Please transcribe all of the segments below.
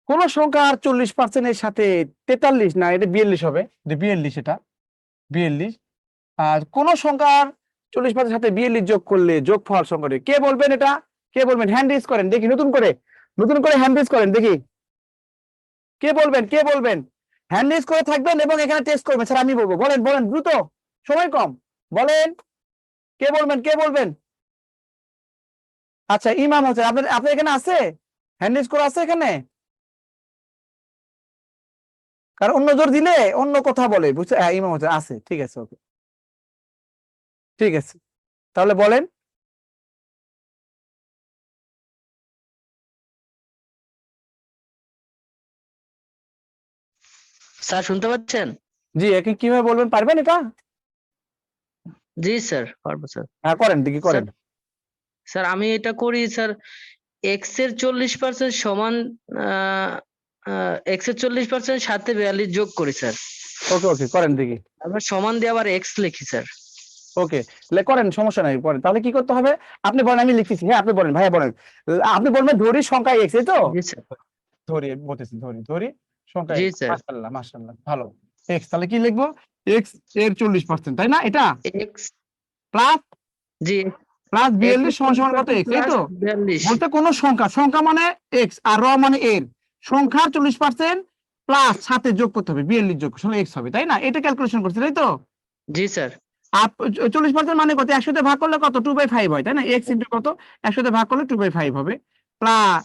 কোন সংখ্যার 40% এর সাথে 43 না এটা 42 হবে, 42 এটা 42। আর কোন সংখ্যার 40% সাথে 42 যোগ করলে যোগফল সংখ্যাটি, কে বলবেন এটা? কে বলবেন? হ্যান্ড রেজ করেন দেখি, নতুন করে হ্যান্ড রেজ করেন দেখি, কে বলবেন? কে বলবেন? হ্যান্ড রেজ করে থাকবেন এবং এখানে টেস্ট করবেন স্যার, আমি বলবো। বলেন বলেন দ্রুত, সময় কম, বলেন কে বলবেন? কে বলবেন? আচ্ছা ইমাম হোসেন, আপনার আপনার এখানে আছে? হ্যান্ড রেজ করে আছে এখানে? কারণ অন্য জোর দিলে অন্য কথা বলে, বুঝছে? ইমাম হোসেন আছে, ঠিক আছে, ওকে, ঠিক আছে, তাহলে বলেন। স্যার শুনতে পাচ্ছেন? জি, এখন কিভাবে বলবেন, পারবেন এটা? জি স্যার, পারবো স্যার। হ্যাঁ করেন দেখি, করেন। স্যার স্যার আমি এটা করি স্যার। এক্স এর 40% সমান এক্স এর 40% সাথে 42 যোগ করি স্যার। ওকে ওকে, করেন দেখি। আবার সমান দিয়ে আবার এক্স লিখি স্যার। ওকে, করেন, সমস্যা নাই, করেন। তাহলে কি করতে হবে আপনি বলেন, আমি লিখতেছি। হ্যাঁ আপনি বলেন, ভাইয়া বলেন। আপনি বলবেন ধরি সংখ্যা এক্স, এই তো? জি স্যার। ধরি বলতেছি, ধরি সংখ্যা জি এক্স। স্যার। মাশাআল্লাহ মাশাআল্লাহ, ভালো। এক্স, তাহলে কি লিখবো? এক্স এর 40%, তাই না? এটা এক্স। প্লাস জি। প্লাস এক্স 42 এর সমান সমান কত? 40% এক্স, এই প্লাস তো? 42। বলতে কোন সংখ্যা, সংখ্যা মানে এক্স আর মানে এর সংখ্যার 40% প্লাস সাথে যোগ করতে হবে, 42 যোগ করলে এক্স হবে, তাই না? এটা ক্যালকুলেশন করছে, তাই তো? জি স্যার। আর 40% মানে কত? 100 তে ভাগ করলে কত? 2/5 হয়, তাই না? এক্স ইন্টু কত? 100 তে ভাগ করলে 2/5 হবে। প্লাস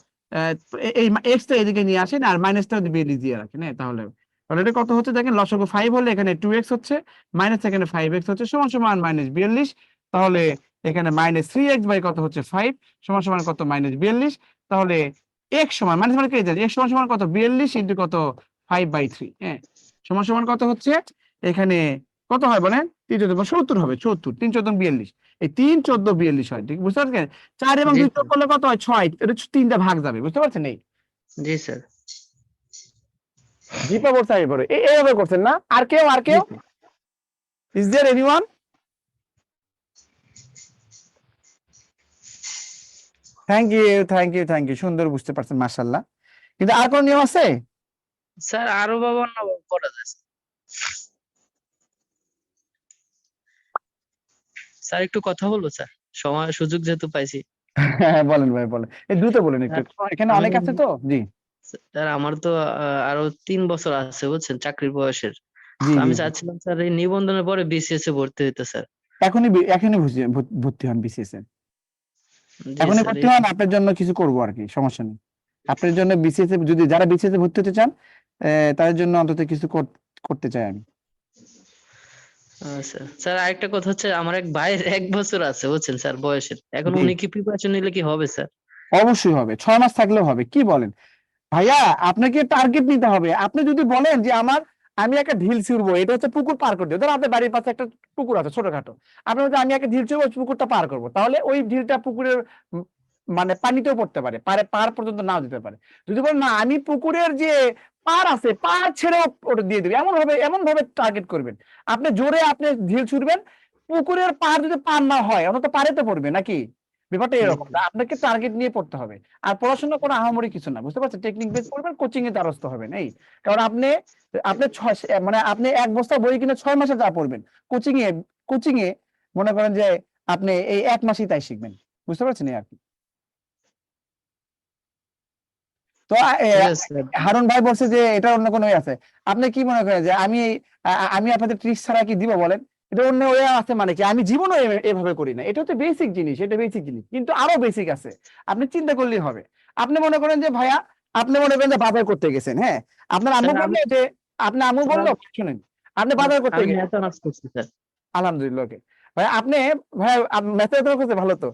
এই এক্স টা এদিকে নিয়ে আসেন আর মাইনাসটা বেরিয়ে দিয়ে রাখেন, হ্যাঁ তাহলে তাহলে এটা কত হচ্ছে দেখেন, লসাগু 5 হলে এখানে 2x হচ্ছে, মাইনাস এখানে 5x হচ্ছে, সমান সমান -42। তাহলে এখানে -3x বাই কত হচ্ছে 5 সমান সমান কত? -42। তাহলে x সমান মাইনাস মানে কি যায়, x সমান সমান কত? 42 ইনটু কত? 5/3, হ্যাঁ, সমান সমান কত হচ্ছে এখানে? কত হয় বলেন? 3×4 = 70 হবে, 74, 3×4 = 42। এই 3×14 = 42 হয়, ঠিক বুঝতে পারছেন? 4 এবং জি 2 যোগ স্যার। করলে কত হয়? 6। এটা 3টা ভাগ যাবে, বুঝতে পারছেন? এই জি স্যার। জিপা করছে, আমি পরে এইভাবে করছেন না? আর কেউ? আর জি কেউ? Sir. Is there anyone? Thank you, সুন্দর বুঝতে পারছেন, মাশাআল্লাহ। কিন্তু আর কোন নিয়ম আছে? স্যার আরো বা অন্য করা যায় স্যার। স্যার একটু কথা বলবো স্যার, সময় সুযোগ যেহেতু পাইছি। হ্যাঁ বলেন ভাই, বলেন, এই দ্রুত বলেন একটু, স্যার এখানে আমি অনেক আছে তো। জি স্যার আমার তো আরো 3 বছর আছে বুঝছেন চাকরির বয়সের। জি তো জি আমি জি। চাচ্ছিলাম স্যার এই নিবন্ধনের পরে বিসিএস এ ভর্তি হইতে স্যার। এখনই ভর্তি হন বিসিএস এ। জি এখনই স্যার ভর্তি হন, আপনার জন্য কিছু করবো আর কি, সমস্যা নেই। আপনার জন্য বিসিএস এ, যদি যারা বিসিএস এ ভর্তি হতে চান তাদের জন্য অন্তত কিছু করতে চাই আমি। আচ্ছা স্যার, আরেকটা কথা হচ্ছে আমার এক ভাইয়ের 1 বছর আছে বুঝছেন স্যার বয়সের, এখন জি উনি কি প্রিপারেশন নিলে কি হবে স্যার? অবশ্যই হবে, 6 মাস থাকলেও হবে, কি বলেন ভাইয়া? আপনাকে টার্গেট নিতে হবে। আপনি যদি বলেন যে আমি একটা ঢিল ছুড়বো, এটা হচ্ছে পুকুর পার করতে, ধরো আপনার বাড়ির পাশে একটা পুকুর আছে ছোটখাটো, আপনি বলছেন আমি একটা ঢিল ছুড়বো, পুকুরটা পার করবো, তাহলে ওই ঢিলটা পুকুরের মানে পানিতেও পড়তে পারে, পার পর্যন্ত নাও দিতে পারে। যদি বলেন না আমি পুকুরের যে পার আছে, পার ছেড়েও ওটা দিয়ে দেবে, এমন ভাবে টার্গেট করবেন। আপনি জোরে আপনি ঢিল ছুড়বেন, পুকুরের পার যদি পার না হয় অন্তত পারে তো পড়বে নাকি? ব্যাপারটা জি এরকম, আপনাকে টার্গেট নিয়ে পড়তে হবে। আর পড়াশোনা কোনো আহামরি কিছু না, বুঝতে পারছেন? টেকনিক বেস করবেন, কোচিং এ দ্বারস্থ হবেন, এই কারণ আপনি আপনি মানে আপনি এক বস্তা বই কিনে 6 মাসে যা পড়বেন, কোচিং এ মনে করেন যে আপনি এই 1 মাসেই তাই শিখবেন, বুঝতে পারছেন? এই আর কি। তো ঠিক আছে স্যার। হারুন ভাই বলছে যে এটা অন্য কোনো ওয়ে আছে। আপনি কি মনে করেন যে আমি আপনাদের ট্রিক্স ছাড়া কি দিব বলেন? এটা অন্য ওয়ে আছে মানে কি? আমি জীবনও এভাবে করি না। এটা হচ্ছে বেসিক জিনিস, এটা বেসিক জিনিস, কিন্তু আরো বেসিক আছে। আপনি চিন্তা করলেই হবে। আপনি মনে করেন যে ভাইয়া, আপনি মনে করেন যে বাজার করতে গেছেন, হ্যাঁ, আপনার আম্মু স্যার আমি বললো যে, আপনার আম্মু স্যার বললো, শুনেন, আপনি বাজার করতে আমি গেছেন, নেতা নাচ করছি স্যার। আলহামদুলিল্লাহ, ওকে ভাই, ভাইয়া মেসেজ করছে ভালো তো।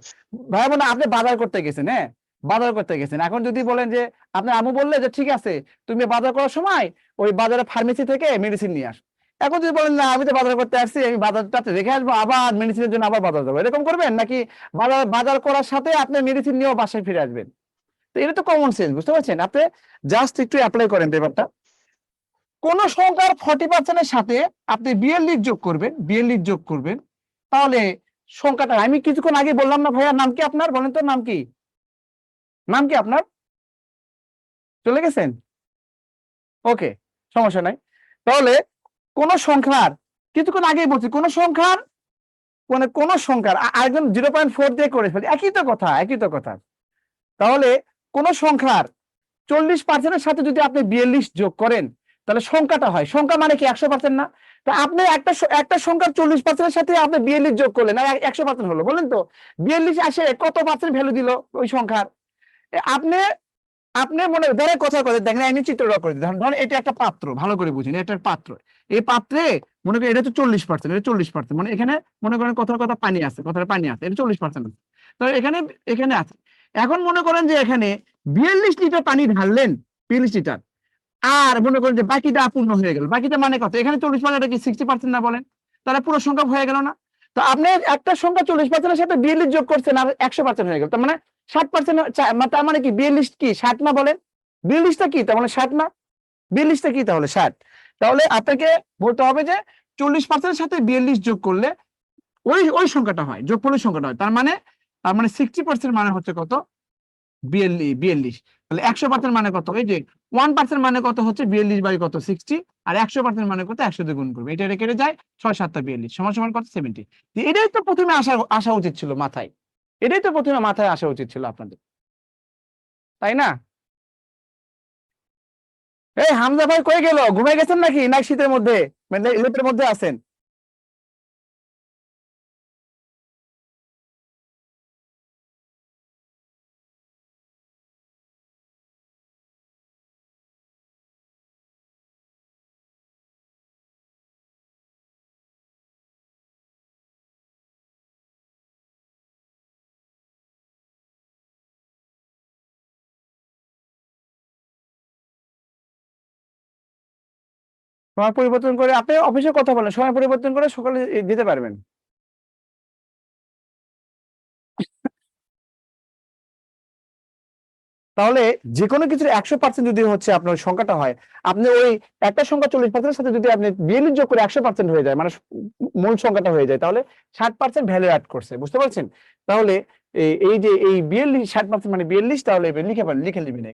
ভাইয়া মনে হয় আপনি বাজার করতে গেছেন, হ্যাঁ, বাজার করতে গেছেন। এখন যদি বলেন যে, আপনার আম্মু বললে যে ঠিক আছে তুমি বাজার করার সময় ওই বাজারে ফার্মেসি থেকে মেডিসিন নিয়ে আস। এখন যদি বলেন না আমি তো বাজার করতে আসছি, আমি বাজারটাতে রেখে আসবো, আবার মেডিসিনের জন্য আবার বাজার যাবো, এরকম করবেন নাকি? বাজার করার সাথে আপনি মেডিসিন নিয়েও বাসায় ফিরে আসবেন? তো এটা তো কমন সেন্স, বুঝতে পারছেন? আপনি জাস্ট একটু অ্যাপ্লাই করেন ব্যাপারটা। কোন সংখ্যার 40% সাথে আপনি 42 যোগ করবেন, তাহলে সংখ্যাটা, আমি কিছুক্ষণ আগে বললাম না ভাইয়া, নাম কি আপনার? বলেন তো নাম কি? নাম কি আপনার? চলে গেছেন? ওকে, সমস্যা নাই। তাহলে কোন সংখ্যার, কিছুক্ষণ আগেই বলছি, কোন সংখ্যার মানে কোন সংখ্যার আরেকজন 0.4 দিয়ে করে ফেলে, একই তো কথা, একই তো কথা। তাহলে কোন সংখ্যার 40% সাথে যদি আপনি 42 যোগ করেন তাহলে সংখ্যাটা হয়, সংখ্যা মানে কি 100% না? তো আপনি একটা সংখ্যার 40% সাথে আপনি 42 যোগ করলেন আর 100% হলো, বলেন তো 42 আসে কত পার্সেন্ট ভ্যালু দিল ওই সংখ্যার? আপনি আপনি মনে ধরে কথা কথা দেখেন, আমি চিত্র ড্র করে দিই। ধরেন এটা একটা পাত্র, ভালো করে বুঝিনি, এটা একটা পাত্র। এই পাত্রে মনে করেন এটা তো 40%, এটা 40%, মানে এখানে মনে করেন কথার কথা পানি আছে, কথার পানি আছে, এটা 40%। তো এখানে এখানে আছে। এখন মনে করেন যে এখানে 42 লিটার পানি ঢাললেন, 42 লিটার, আর মনে করেন যে বাকিটা পূর্ণ হয়ে গেল। বাকিটা মানে কত? এখানে 40% কি 60% না বলেন? তাহলে পুরো সংখ্যা হয়ে গেল না? তো আপনি একটা সংখ্যা 40% সাথে 42 যোগ করছেন আর 100% হয়ে গেল, তার মানে 60%। তার মানে কি 42 কি 60 না বলেন? 42টা কি তার মানে 60 না? 42টা কি তাহলে 60? তাহলে আপনাকে বলতে হবে যে 40% সাথে 42 যোগ করলে ওই সংখ্যাটা হয়, যোগফলের সংখ্যাটা হয়। তার মানে 60% মানে হচ্ছে কত? 42। তাহলে 100% মানে কত? এই যে 1% মানে কত হচ্ছে 42 বাই কত 60, আর 100% মানে কত 100 দিয়ে গুণ করবে, এটা কেটে যায় 6 7 42 সমান সমান কত 70। এটাই তো প্রথমে আসা উচিত ছিল মাথায়, এটাই তো প্রথমে মাথায় আসা উচিত ছিল আপনাদের, তাই না? এই হামজা ভাই কই গেল, ঘুমাই গেছেন নাকি, না শীতের মধ্যে মানে লেপের মধ্যে আছেন? সময় পরিবর্তন করে আপনি অফিসে কথা বলেন, সময় পরিবর্তন করে সকালে দিতে পারবেন। তাহলে যে কোনো কিছুর 100% যদি হচ্ছে আপনার সংখ্যাটা হয়, আপনি ওই একটা সংখ্যা 40% সাথে যদি আপনি 42 যোগ করে 100% হয়ে যায়, মানে মূল সংখ্যাটা হয়ে যায়, তাহলে 60% ভ্যালু অ্যাড করছে, বুঝতে পারছেন? তাহলে এই যে এই 42 60% মানে 42, তাহলে লিখে নেবেন।